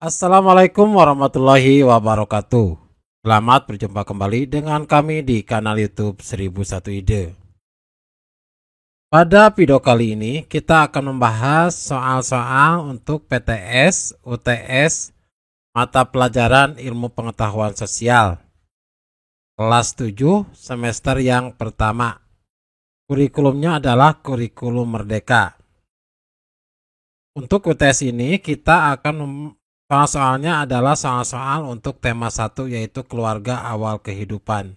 Assalamualaikum warahmatullahi wabarakatuh. Selamat berjumpa kembali dengan kami di kanal YouTube 1001 Ide. Pada video kali ini kita akan membahas soal-soal untuk PTS, UTS, mata pelajaran Ilmu Pengetahuan Sosial, kelas 7 semester yang pertama. Kurikulumnya adalah kurikulum merdeka. Untuk UTS ini kita akan soal-soalnya adalah soal-soal untuk tema 1 yaitu keluarga awal kehidupan.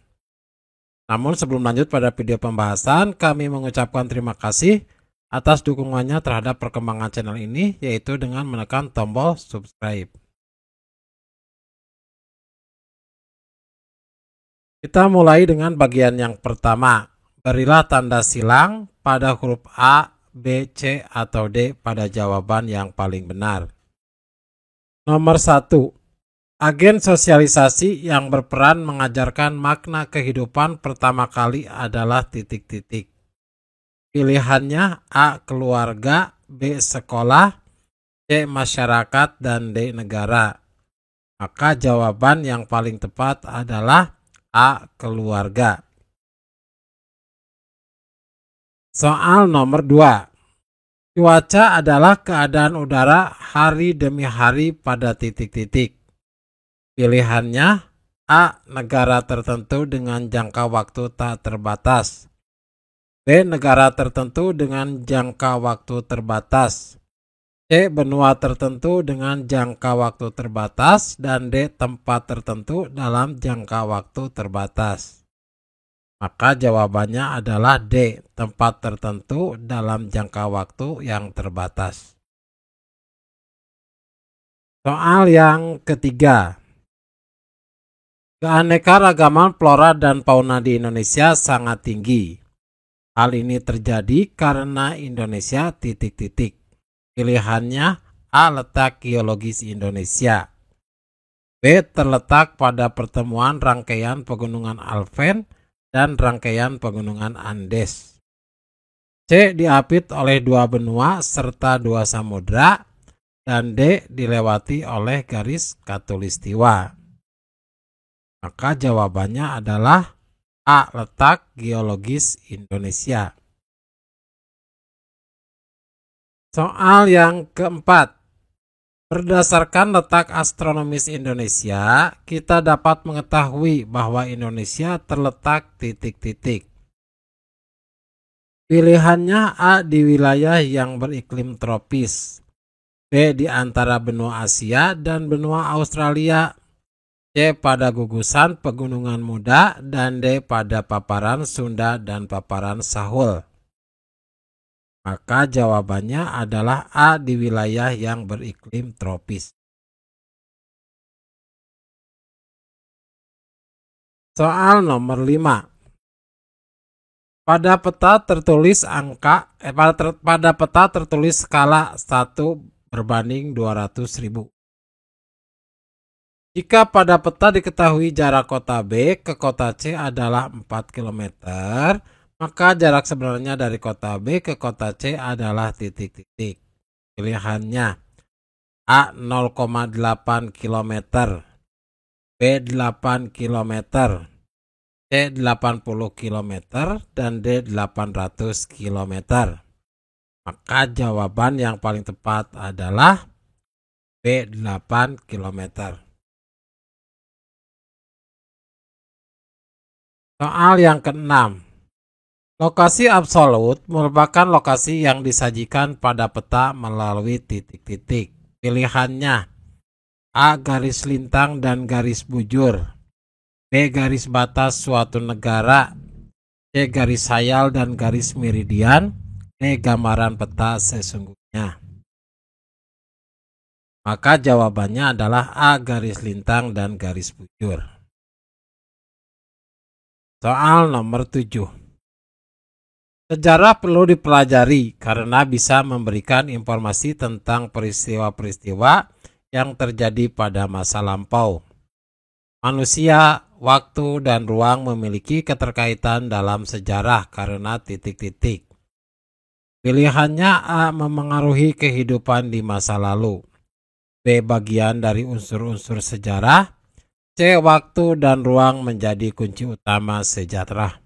Namun sebelum lanjut pada video pembahasan, kami mengucapkan terima kasih atas dukungannya terhadap perkembangan channel ini yaitu dengan menekan tombol subscribe. Kita mulai dengan bagian yang pertama. Berilah tanda silang pada huruf A, B, C, atau D pada jawaban yang paling benar. Nomor 1. Agen sosialisasi yang berperan mengajarkan makna kehidupan pertama kali adalah titik-titik. Pilihannya A. Keluarga, B. Sekolah, C. Masyarakat, dan D. Negara. Maka jawaban yang paling tepat adalah A. Keluarga. Soal nomor 2. Cuaca adalah keadaan udara hari demi hari pada titik-titik. Pilihannya A. Negara tertentu dengan jangka waktu tak terbatas, B. Negara tertentu dengan jangka waktu terbatas, C. Benua tertentu dengan jangka waktu terbatas, dan D. Tempat tertentu dalam jangka waktu terbatas. Maka jawabannya adalah D. Tempat tertentu dalam jangka waktu yang terbatas. Soal yang ketiga. Keanekaragaman flora dan fauna di Indonesia sangat tinggi. Hal ini terjadi karena Indonesia titik-titik. Pilihannya A. Letak geologis Indonesia, B. Terletak pada pertemuan rangkaian pegunungan Alpen dan rangkaian pegunungan Andes, C. Diapit oleh 2 benua serta 2 samudra, dan D. Dilewati oleh garis khatulistiwa. Maka jawabannya adalah A. Letak geologis Indonesia. Soal yang keempat. Berdasarkan letak astronomis Indonesia, kita dapat mengetahui bahwa Indonesia terletak titik-titik. Pilihannya A. Di wilayah yang beriklim tropis, B. Di antara benua Asia dan benua Australia, C. Pada gugusan pegunungan muda, dan D. Pada paparan Sunda dan paparan Sahul. Maka jawabannya adalah A. Di wilayah yang beriklim tropis. Soal nomor 5. Pada peta tertulis skala 1 berbanding 200.000. Jika pada peta diketahui jarak kota B ke kota C adalah 4 km, maka jarak sebenarnya dari kota B ke kota C adalah titik-titik. Pilihannya A. 0,8 km, B. 8 km, C. 80 km, dan D. 800 km. Maka jawaban yang paling tepat adalah B. 8 km. Soal yang keenam. Lokasi absolut merupakan lokasi yang disajikan pada peta melalui titik-titik. Pilihannya A. Garis lintang dan garis bujur, B. Garis batas suatu negara, C. Garis hayal dan garis meridian, D. Gambaran peta sesungguhnya. Maka jawabannya adalah A. Garis lintang dan garis bujur. Soal nomor 7. Sejarah perlu dipelajari karena bisa memberikan informasi tentang peristiwa-peristiwa yang terjadi pada masa lampau. Manusia, waktu, dan ruang memiliki keterkaitan dalam sejarah karena titik-titik. Pilihannya A. Memengaruhi kehidupan di masa lalu, B. Bagian dari unsur-unsur sejarah. C. Waktu dan ruang menjadi kunci utama sejarah.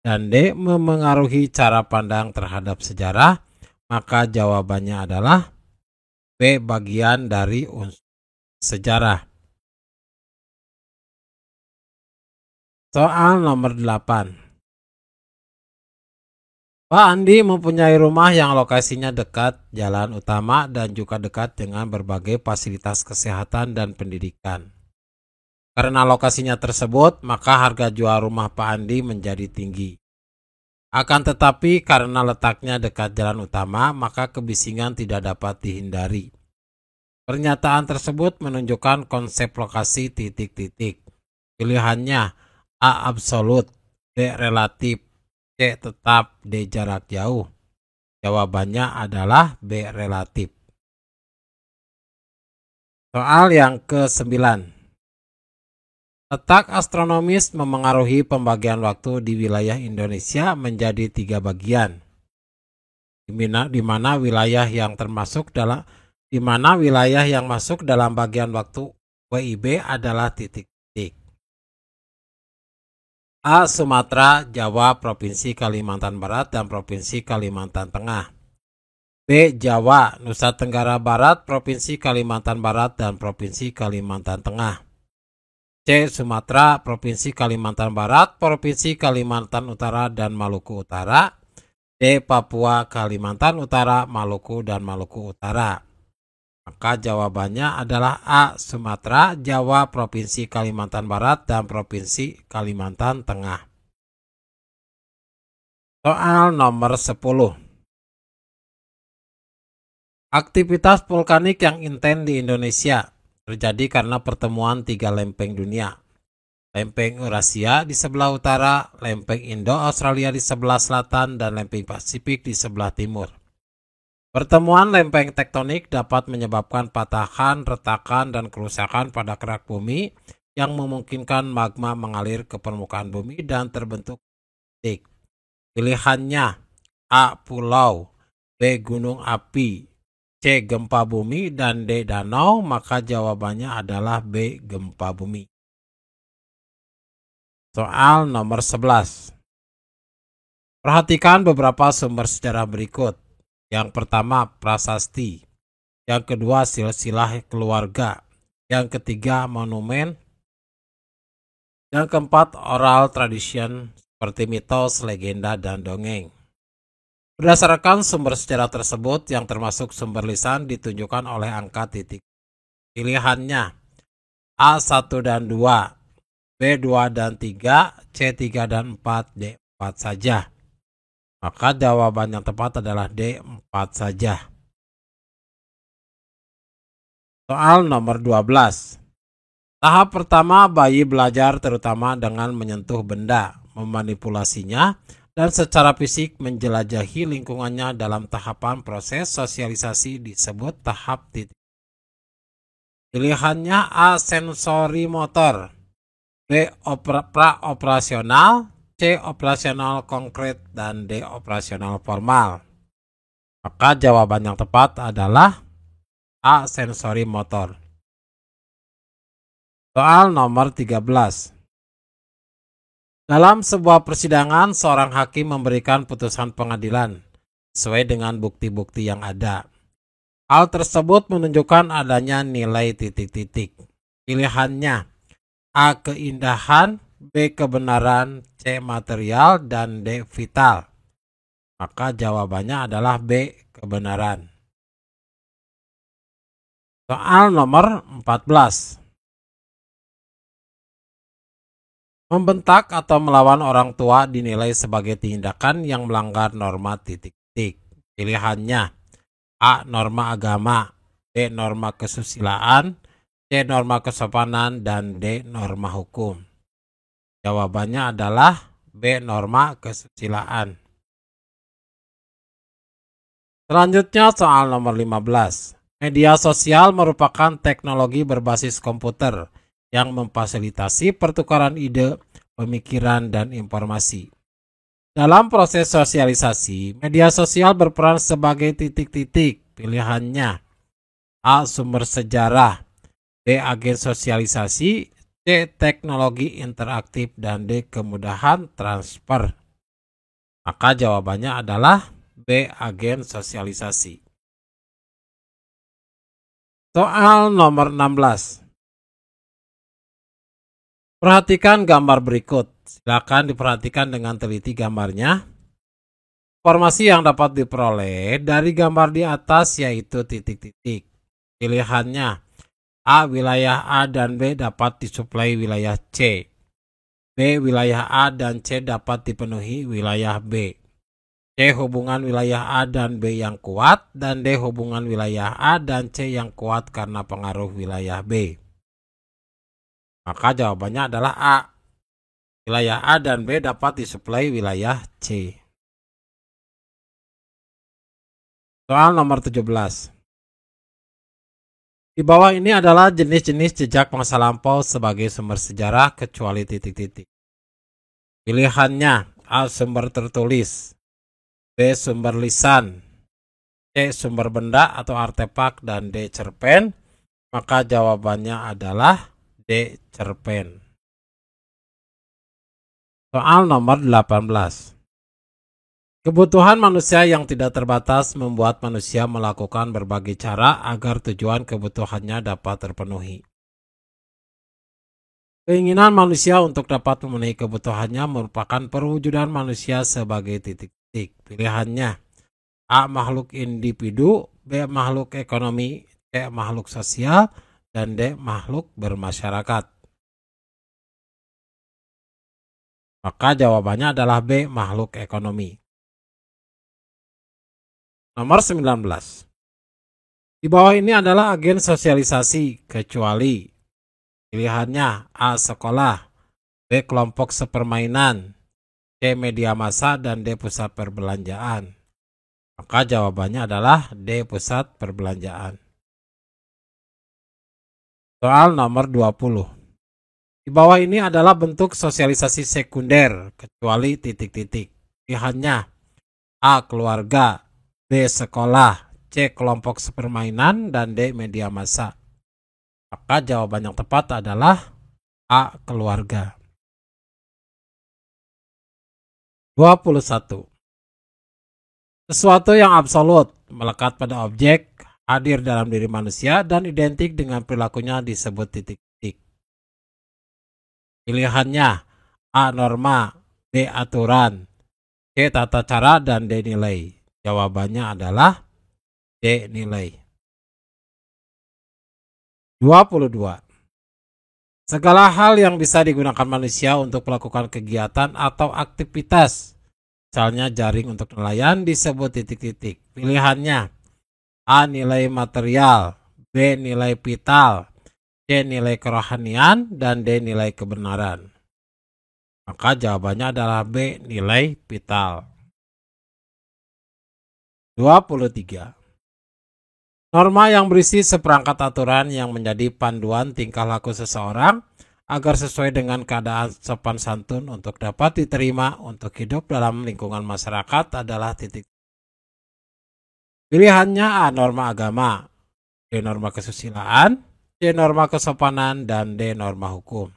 Dan D. Memengaruhi cara pandang terhadap sejarah. Maka jawabannya adalah B. Bagian dari unsur sejarah. Soal nomor 8. Pak Andi mempunyai rumah yang lokasinya dekat jalan utama dan juga dekat dengan berbagai fasilitas kesehatan dan pendidikan. Karena lokasinya tersebut, maka harga jual rumah Pak Andi menjadi tinggi. Akan tetapi karena letaknya dekat jalan utama, maka kebisingan tidak dapat dihindari. Pernyataan tersebut menunjukkan konsep lokasi titik-titik. Pilihannya A. Absolut, B. Relatif, C. Tetap, D. Jarak jauh. Jawabannya adalah B. Relatif. Soal yang ke-9. Letak astronomis memengaruhi pembagian waktu di wilayah Indonesia menjadi 3 bagian. Di mana wilayah yang masuk dalam bagian waktu WIB adalah titik-titik. A. Sumatera, Jawa, Provinsi Kalimantan Barat, dan Provinsi Kalimantan Tengah. B. Jawa, Nusa Tenggara Barat, Provinsi Kalimantan Barat, dan Provinsi Kalimantan Tengah. C. Sumatera, Provinsi Kalimantan Barat, Provinsi Kalimantan Utara, dan Maluku Utara. D. Papua, Kalimantan Utara, Maluku, dan Maluku Utara. Maka jawabannya adalah A. Sumatera, Jawa, Provinsi Kalimantan Barat, dan Provinsi Kalimantan Tengah. Soal nomor 10. Aktivitas vulkanik yang intens di Indonesia terjadi karena pertemuan 3 lempeng dunia. Lempeng Eurasia di sebelah utara, lempeng Indo-Australia di sebelah selatan, dan lempeng Pasifik di sebelah timur. Pertemuan lempeng tektonik dapat menyebabkan patahan, retakan, dan kerusakan pada kerak bumi yang memungkinkan magma mengalir ke permukaan bumi dan terbentuk titik. Pilihannya A. Pulau, B. Gunung api, C. Gempa bumi, dan D. Danau. Maka jawabannya adalah B. Gempa bumi. Soal nomor 11. Perhatikan beberapa sumber sejarah berikut. Yang pertama, prasasti. Yang kedua, silsilah keluarga. Yang ketiga, monumen. Yang keempat, oral tradition seperti mitos, legenda, dan dongeng. Berdasarkan sumber sejarah tersebut yang termasuk sumber lisan ditunjukkan oleh angka titik. Pilihannya A1 dan 2, B2 dan 3, C3 dan 4, D4 saja. Maka jawaban yang tepat adalah D4 saja. Soal nomor 12. Tahap pertama, bayi belajar terutama dengan menyentuh benda, memanipulasinya, dan secara fisik menjelajahi lingkungannya. Dalam tahapan proses sosialisasi disebut tahap titik. Pilihannya A. Sensori motor, B. Pra-operasional, C. Operasional konkret, dan D. Operasional formal. Maka jawaban yang tepat adalah A. Sensori motor. Soal nomor 13. Dalam sebuah persidangan, seorang hakim memberikan putusan pengadilan sesuai dengan bukti-bukti yang ada. Hal tersebut menunjukkan adanya nilai titik-titik. Pilihannya A. Keindahan, B. Kebenaran, C. Material, dan D. Vital. Maka jawabannya adalah B. Kebenaran. Soal nomor 14. Membentak atau melawan orang tua dinilai sebagai tindakan yang melanggar norma titik-titik. Pilihannya A. Norma agama, B. Norma kesusilaan, C. Norma kesopanan, dan D. Norma hukum. Jawabannya adalah B. Norma kesusilaan. Selanjutnya soal nomor 15. Media sosial merupakan teknologi berbasis komputer yang memfasilitasi pertukaran ide, pemikiran, dan informasi. Dalam proses sosialisasi, media sosial berperan sebagai titik-titik. Pilihannya A. Sumber sejarah, B. Agen sosialisasi, C. Teknologi interaktif, dan D. Kemudahan transfer. Maka jawabannya adalah B. Agen sosialisasi. Soal nomor 16. Perhatikan gambar berikut. Silakan diperhatikan dengan teliti gambarnya. Informasi yang dapat diperoleh dari gambar di atas yaitu titik-titik. Pilihannya A. Wilayah A dan B dapat disuplai wilayah C. B. Wilayah A dan C dapat dipenuhi wilayah B. C. Hubungan wilayah A dan B yang kuat, dan D. Hubungan wilayah A dan C yang kuat karena pengaruh wilayah B. Maka jawabannya adalah A. Wilayah A dan B dapat disuplai wilayah C. Soal nomor 17. Di bawah ini adalah jenis-jenis jejak masa lampau sebagai sumber sejarah kecuali titik-titik. Pilihannya A. Sumber tertulis, B. Sumber lisan, C. Sumber benda atau artefak, dan D. Cerpen. Maka jawabannya adalah D. Cerpen. Soal nomor 18. Kebutuhan manusia yang tidak terbatas membuat manusia melakukan berbagai cara agar tujuan kebutuhannya dapat terpenuhi. Keinginan manusia untuk dapat memenuhi kebutuhannya merupakan perwujudan manusia sebagai titik-titik. Pilihannya A. Makhluk individu, B. Makhluk ekonomi, C. Makhluk sosial, dan D. Makhluk bermasyarakat. Maka jawabannya adalah B. Makhluk ekonomi. Nomor 19. Di bawah ini adalah agen sosialisasi kecuali. Pilihannya A. Sekolah, B. Kelompok sepermainan, C. Media massa, dan D. Pusat perbelanjaan. Maka jawabannya adalah D. Pusat perbelanjaan. Soal nomor 20. Di bawah ini adalah bentuk sosialisasi sekunder kecuali titik-titik. Pilihannya A. Keluarga, B. Sekolah, C. Kelompok sepermainan, dan D. Media massa. Maka jawaban yang tepat adalah A. Keluarga. 21. Sesuatu yang absolut melekat pada objek, hadir dalam diri manusia, dan identik dengan perilakunya disebut titik-titik. Pilihannya A. Norma, B. Aturan, C. Tata cara, dan D. Nilai. Jawabannya adalah D. Nilai. 22. Segala hal yang bisa digunakan manusia untuk melakukan kegiatan atau aktivitas, misalnya jaring untuk nelayan, disebut titik-titik. Pilihannya A. Nilai material, B. Nilai vital, C. Nilai kerohanian, dan D. Nilai kebenaran. Maka jawabannya adalah B. Nilai vital. 23. Norma yang berisi seperangkat aturan yang menjadi panduan tingkah laku seseorang agar sesuai dengan keadaan sopan santun untuk dapat diterima untuk hidup dalam lingkungan masyarakat adalah titik. Pilihannya A. Norma agama, B. Norma kesusilaan, C. Norma kesopanan, dan D. Norma hukum.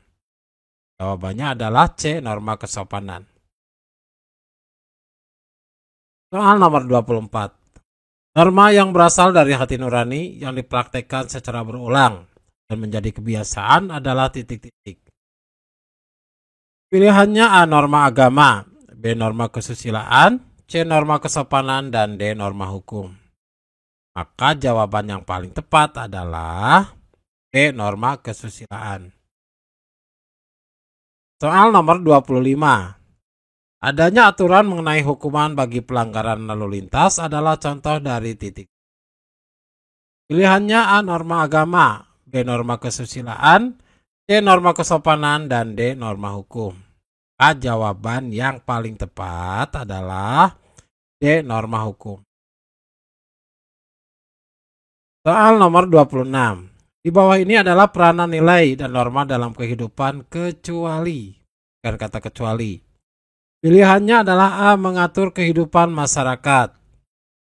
Jawabannya adalah C. Norma kesopanan. Soal nomor 24. Norma yang berasal dari hati nurani yang dipraktekkan secara berulang dan menjadi kebiasaan adalah titik-titik. Pilihannya A. Norma agama, B. Norma kesusilaan, C. Norma kesopanan, dan D. Norma hukum. Maka jawaban yang paling tepat adalah B. Norma kesusilaan. Soal nomor 25. Adanya aturan mengenai hukuman bagi pelanggaran lalu lintas adalah contoh dari titik. Pilihannya A. Norma agama, B. Norma kesusilaan, C. Norma kesopanan, dan D. Norma hukum. A. Jawaban yang paling tepat adalah D. Norma hukum. Soal nomor 26. Di bawah ini adalah peranan nilai dan norma dalam kehidupan kecuali. Dan kata kecuali. Pilihannya adalah A. Mengatur kehidupan masyarakat,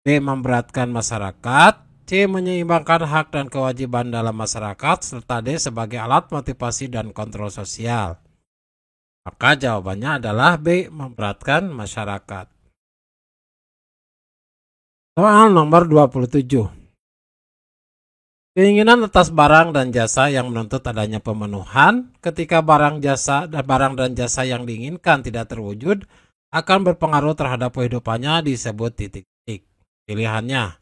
B. Memberatkan masyarakat, C. Menyeimbangkan hak dan kewajiban dalam masyarakat, serta D. Sebagai alat motivasi dan kontrol sosial. Maka jawabannya adalah B. Memberatkan masyarakat. Soal nomor 27. Keinginan atas barang dan jasa yang menuntut adanya pemenuhan ketika barang dan jasa yang diinginkan tidak terwujud akan berpengaruh terhadap kehidupannya disebut titik-titik. Pilihannya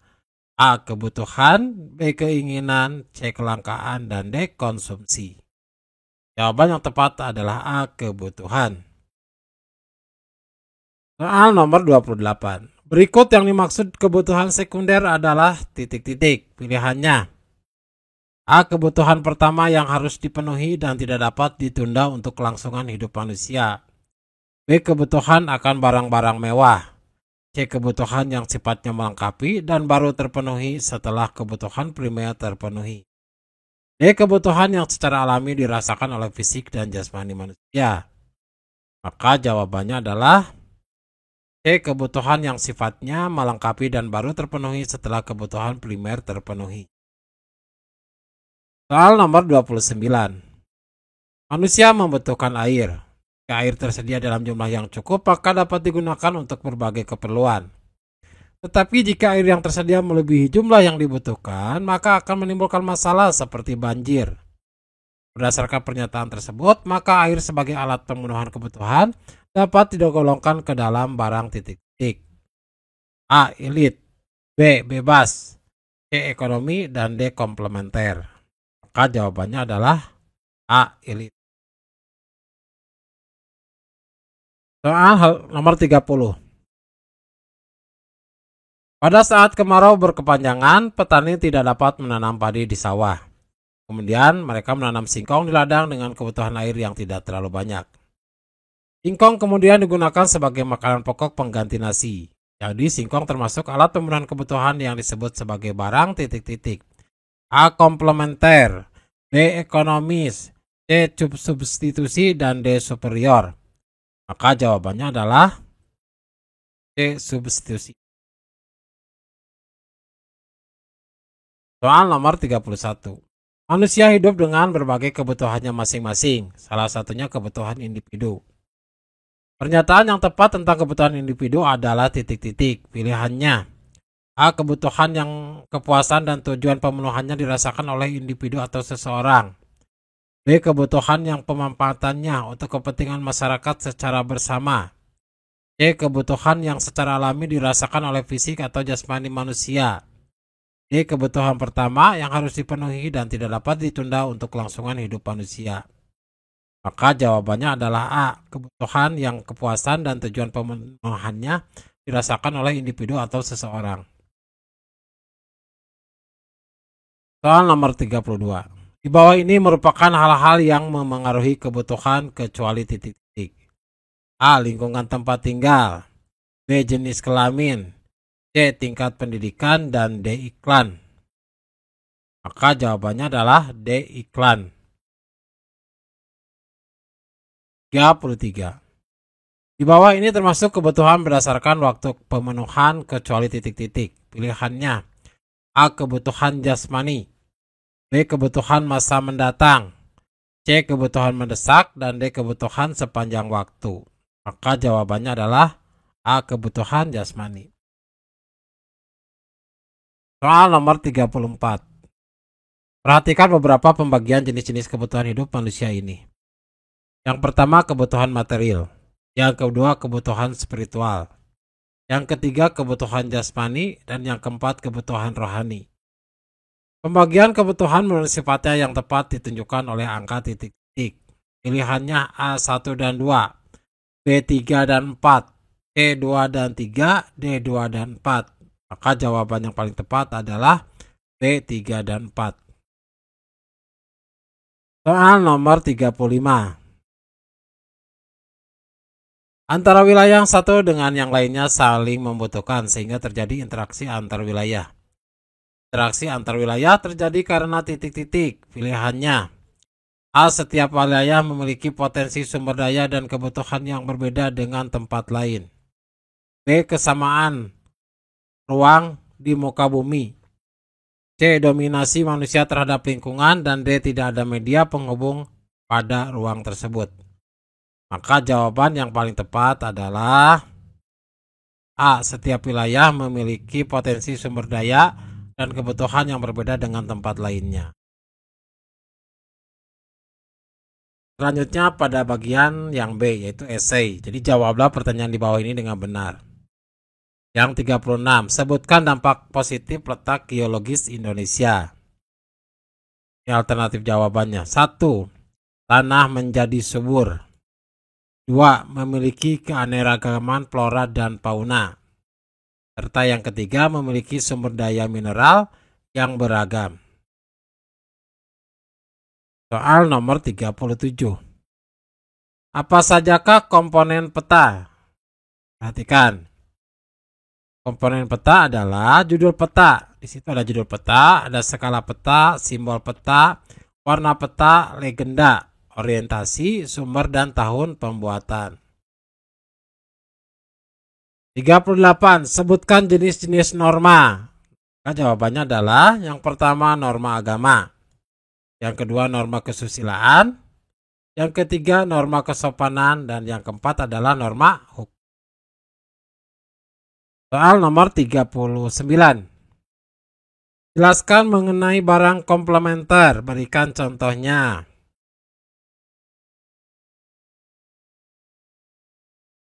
A. Kebutuhan, B. Keinginan, C. Kelangkaan, dan D. Konsumsi. Jawaban yang tepat adalah A. Kebutuhan. Soal nomor 28. Berikut yang dimaksud kebutuhan sekunder adalah titik-titik. Pilihannya A. Kebutuhan pertama yang harus dipenuhi dan tidak dapat ditunda untuk kelangsungan hidup manusia. B. Kebutuhan akan barang-barang mewah. C. Kebutuhan yang sifatnya melengkapi dan baru terpenuhi setelah kebutuhan primer terpenuhi. D. Kebutuhan yang secara alami dirasakan oleh fisik dan jasmani manusia. Maka jawabannya adalah C. Kebutuhan yang sifatnya melengkapi dan baru terpenuhi setelah kebutuhan primer terpenuhi. Soal nomor 29. Manusia membutuhkan air. Jika air tersedia dalam jumlah yang cukup, maka dapat digunakan untuk berbagai keperluan. Tetapi jika air yang tersedia melebihi jumlah yang dibutuhkan, maka akan menimbulkan masalah seperti banjir. Berdasarkan pernyataan tersebut, maka air sebagai alat pemenuhan kebutuhan dapat digolongkan ke dalam barang titik-titik. A. Elit, B. Bebas, C. Ekonomi, dan D. Komplementer. Maka jawabannya adalah A. Elit. Soal nomor 30. Pada saat kemarau berkepanjangan, petani tidak dapat menanam padi di sawah. Kemudian mereka menanam singkong di ladang dengan kebutuhan air yang tidak terlalu banyak. Singkong kemudian digunakan sebagai makanan pokok pengganti nasi. Jadi singkong termasuk alat pemenuhan kebutuhan yang disebut sebagai barang titik-titik. A. Komplementer, B. Ekonomis, C. Substitusi, dan D. Superior. Maka jawabannya adalah C. Substitusi. Soal nomor 31. Manusia hidup dengan berbagai kebutuhannya masing-masing, salah satunya kebutuhan individu. Pernyataan yang tepat tentang kebutuhan individu adalah titik-titik. Pilihannya A. Kebutuhan yang kepuasan dan tujuan pemenuhannya dirasakan oleh individu atau seseorang. B. Kebutuhan yang pemanfaatannya untuk kepentingan masyarakat secara bersama. C. Kebutuhan yang secara alami dirasakan oleh fisik atau jasmani manusia. D. Kebutuhan pertama yang harus dipenuhi dan tidak dapat ditunda untuk kelangsungan hidup manusia. Maka jawabannya adalah A. Kebutuhan yang kepuasan dan tujuan pemenuhannya dirasakan oleh individu atau seseorang. Soal nomor 32. Di bawah ini merupakan hal-hal yang memengaruhi kebutuhan kecuali titik-titik. A. Lingkungan tempat tinggal, B. Jenis kelamin, C. Tingkat pendidikan, dan D. Iklan. Maka jawabannya adalah D. Iklan. 33. Di bawah ini termasuk kebutuhan berdasarkan waktu pemenuhan kecuali titik-titik. Pilihannya A. Kebutuhan jasmani, B. Kebutuhan masa mendatang, C. Kebutuhan mendesak, dan D. Kebutuhan sepanjang waktu. Maka jawabannya adalah A. Kebutuhan jasmani. Soal nomor 34. Perhatikan beberapa pembagian jenis-jenis kebutuhan hidup manusia ini. Yang pertama, kebutuhan material. Yang kedua, kebutuhan spiritual. Yang ketiga, kebutuhan jasmani. Dan yang keempat, kebutuhan rohani. Pembagian kebutuhan menurut sifatnya yang tepat ditunjukkan oleh angka titik-titik. Pilihannya A1 dan 2, B3 dan 4, C2 dan 3, D2 dan 4. Maka jawaban yang paling tepat adalah B3 dan 4. Soal nomor 35. Antara wilayah yang satu dengan yang lainnya saling membutuhkan sehingga terjadi interaksi antar wilayah. Interaksi antar wilayah terjadi karena titik-titik. Pilihannya A. Setiap wilayah memiliki potensi sumber daya dan kebutuhan yang berbeda dengan tempat lain. B. Kesamaan ruang di muka bumi. C. Dominasi manusia terhadap lingkungan. Dan D. Tidak ada media penghubung pada ruang tersebut. Maka jawaban yang paling tepat adalah A. Setiap wilayah memiliki potensi sumber daya dan kebutuhan yang berbeda dengan tempat lainnya. Selanjutnya pada bagian yang B, yaitu esai. Jadi jawablah pertanyaan di bawah ini dengan benar. Yang 36, sebutkan dampak positif letak geologis Indonesia. Ini alternatif jawabannya. 1. Tanah menjadi subur. 2. Memiliki keanekaragaman flora dan fauna. Serta yang ketiga, memiliki sumber daya mineral yang beragam. Soal nomor 37. Apa sajakah komponen peta? Perhatikan. Komponen peta adalah judul peta. Di situ ada judul peta, ada skala peta, simbol peta, warna peta, legenda, orientasi, sumber dan tahun pembuatan. 38. Sebutkan jenis-jenis norma. Nah, jawabannya adalah yang pertama norma agama. Yang kedua norma kesusilaan, yang ketiga norma kesopanan, dan yang keempat adalah norma hukum. Soal nomor 39. Jelaskan mengenai barang komplementer, berikan contohnya.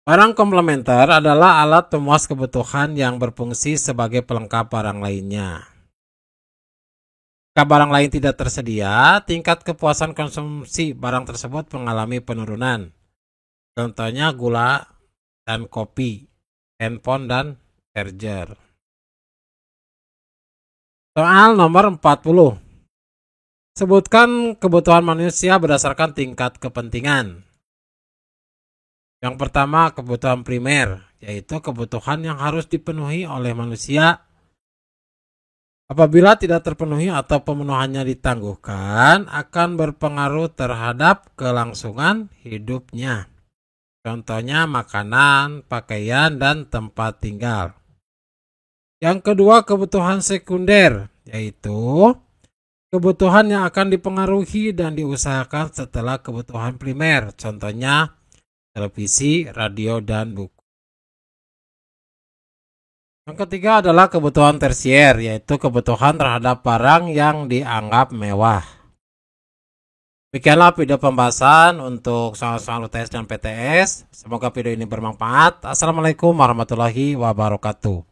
Barang komplementer adalah alat pemuas kebutuhan yang berfungsi sebagai pelengkap barang lainnya. Jika barang lain tidak tersedia, tingkat kepuasan konsumsi barang tersebut mengalami penurunan. Contohnya gula dan kopi, handphone dan charger. Soal nomor 40. Sebutkan kebutuhan manusia berdasarkan tingkat kepentingan. Yang pertama kebutuhan primer, yaitu kebutuhan yang harus dipenuhi oleh manusia. Apabila tidak terpenuhi atau pemenuhannya ditangguhkan, akan berpengaruh terhadap kelangsungan hidupnya. Contohnya makanan, pakaian, dan tempat tinggal. Yang kedua kebutuhan sekunder, yaitu kebutuhan yang akan dipengaruhi dan diusahakan setelah kebutuhan primer. Contohnya televisi, radio, dan buku. Yang ketiga adalah kebutuhan tersier, yaitu kebutuhan terhadap barang yang dianggap mewah. Demikianlah video pembahasan untuk soal-soal UTS dan PTS. Semoga video ini bermanfaat. Assalamualaikum warahmatullahi wabarakatuh.